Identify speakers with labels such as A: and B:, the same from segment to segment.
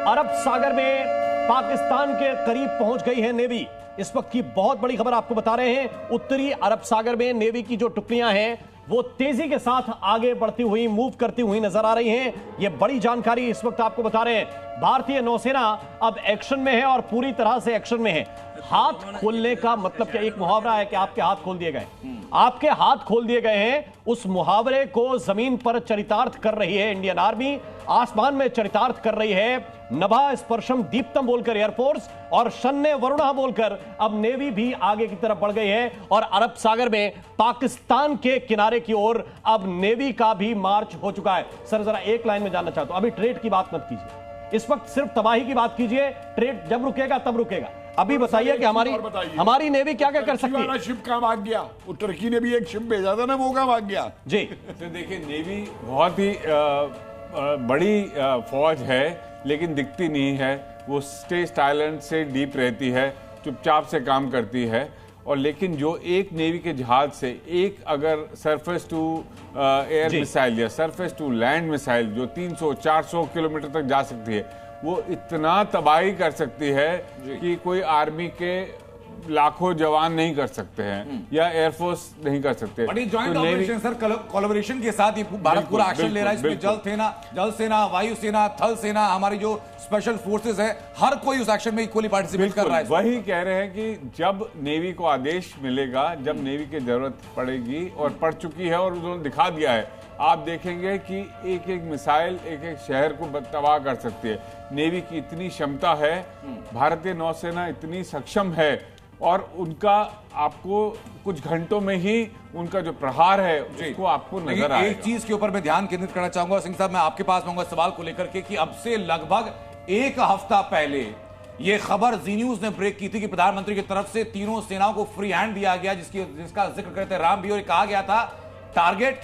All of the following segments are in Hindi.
A: अरब सागर में पाकिस्तान के करीब पहुंच गई है नेवी। इस वक्त की बहुत बड़ी खबर आपको बता रहे हैं। उत्तरी अरब सागर में नेवी की जो टुकड़ियां हैं वो तेजी के साथ आगे बढ़ती हुई, मूव करती हुई नजर आ रही हैं। ये बड़ी जानकारी इस वक्त आपको बता रहे हैं। भारतीय नौसेना अब एक्शन में है और पूरी तरह से एक्शन में है। हाथ खोलने का मतलब क्या? एक मुहावरा है कि आपके हाथ खोल दिए गए। आपके हाथ खोल दिए गए हैं। उस मुहावरे को जमीन पर चरितार्थ कर रही है इंडियन आर्मी, आसमान में चरितार्थ कर रही है। नभा स्पर्शम दीप्तम बोलकर एयरफोर्स और शन्ने वरुणा बोलकर अब नेवी भी आगे की तरफ बढ़ गई है और अरब सागर में पाकिस्तान के किनारे की ओर अब नेवी का भी मार्च हो चुका है। सर जरा एक लाइन में जानना चाहता हूं, अभी ट्रेड की बात मत कीजिए, इस वक्त सिर्फ तबाही की बात कीजिए। ट्रेड जब रुकेगा तब रुकेगा। अभी बताइए कि हमारी नेवी क्या क्या कर सकती है।
B: शिप कहां भाग गया? वो तुर्की ने भी एक शिप भेजा था ना, वो कहां भाग गया?
A: जी
C: तो देखिए, नेवी बहुत ही बड़ी फौज है लेकिन दिखती नहीं है। वो स्टे साइलेंट से डीप रहती है, चुपचाप से काम करती है। और लेकिन जो एक नेवी के जहाज से एक अगर सरफेस टू एयर मिसाइल या सरफेस टू लैंड मिसाइल जो 300-400 किलोमीटर तक जा सकती है, वो इतना तबाही कर सकती है कि कोई आर्मी के लाखों जवान नहीं कर सकते हैं या एयरफोर्स नहीं कर सकते।
D: बड़ी जॉइंट ऑपरेशन सर, कोलैबोरेशन के साथ ये भारत पूरा एक्शन ले रहा है। इसमें जल सेना, वायु सेना, थल सेना, हमारी जो स्पेशल फोर्सेस है, हर कोई उस एक्शन में इक्वली पार्टिसिपेट कर रहा है।
C: वही कह रहे हैं कि जब नेवी को आदेश मिलेगा, जब नेवी की जरूरत पड़ेगी और पड़ चुकी है और उन्होंने दिखा दिया है, आप देखेंगे कि एक एक मिसाइल एक एक शहर को तबाह कर सकती है। नेवी की इतनी क्षमता है, भारतीय नौसेना इतनी सक्षम है और उनका आपको कुछ घंटों में ही उनका जो प्रहार है उसको आपको नजर आएगा।
D: एक चीज के ऊपर मैं ध्यान केंद्रित करना चाहूंगा सिंह साहब, मैं आपके पास आऊंगा सवाल को लेकर के कि अब से लगभग एक हफ्ता पहले ये खबर जी न्यूज ने ब्रेक की थी कि प्रधानमंत्री की तरफ से तीनों सेनाओं को फ्री हैंड दिया गया, जिसका जिक्र करते राम भी, और कहा गया था टारगेट,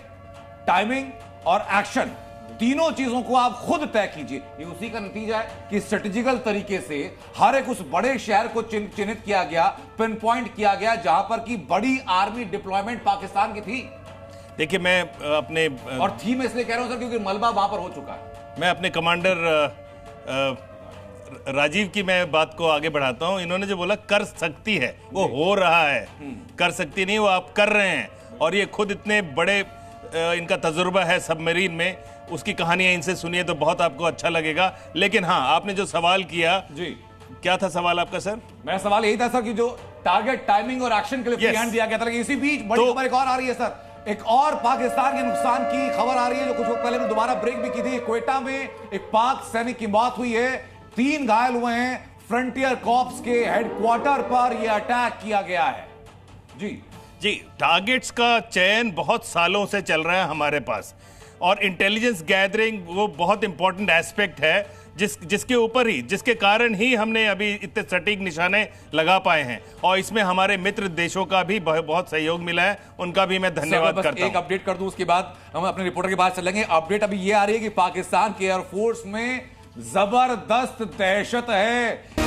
D: टाइमिंग और एक्शन, तीनों चीजों को आप खुद तय कीजिए। ये उसी का नतीजा है कि स्ट्रेटेजिकल तरीके से हर एक उस बड़े शहर को चिन्हित किया गया, पिन पॉइंट किया गया जहां पर की बड़ी आर्मी डिप्लॉयमेंट पाकिस्तान की थी।
E: देखिए, मैं अपने
D: और थी मैं इसलिए कह रहा हूं सर क्योंकि मलबा वहां पर हो चुका है।
E: मैं अपने कमांडर राजीव की मैं बात को आगे बढ़ाता हूं। इन्होंने जो बोला कर सकती है, वो हो रहा है। कर सकती नहीं, वो आप कर रहे हैं। और ये खुद इतने बड़े इनका तजुर्बा है सबमरीन में, उसकी कहानियां इनसे सुनिए तो बहुत आपको अच्छा लगेगा। लेकिन हाँ, आपने जो सवाल किया जी, क्या था सवाल आपका सर?
D: मेरा सवाल यही था सर कि जो टारगेट, टाइमिंग और एक्शन के लिए फ्री हैंड दिया गया था, लेकिन इसी बीच बड़ी खबर एक और आ रही है सर। एक और पाकिस्तान के नुकसान की खबर आ रही है जो कुछ वक्त पहले में दोबारा ब्रेक भी की थी। क्वेटा में एक पाक सैनिक की मौत हुई है, 3 घायल हुए हैं। फ्रंटियर कॉर्प्स के हेडक्वार्टर पर यह अटैक किया गया है। जी,
E: टारगेट्स का चयन बहुत सालों से चल रहा है हमारे पास, और इंटेलिजेंस गैदरिंग वो बहुत इंपॉर्टेंट एस्पेक्ट है जिसके ऊपर ही, जिसके कारण ही हमने अभी इतने सटीक निशाने लगा पाए हैं। और इसमें हमारे मित्र देशों का भी बहुत सहयोग मिला है, उनका भी मैं धन्यवाद करता हूं।
D: एक अपडेट कर दूं, उसके बाद हम अपने रिपोर्टर के पास चलेंगे। अपडेट अभी ये आ रही है कि पाकिस्तान के एयरफोर्स में जबरदस्त दहशत है।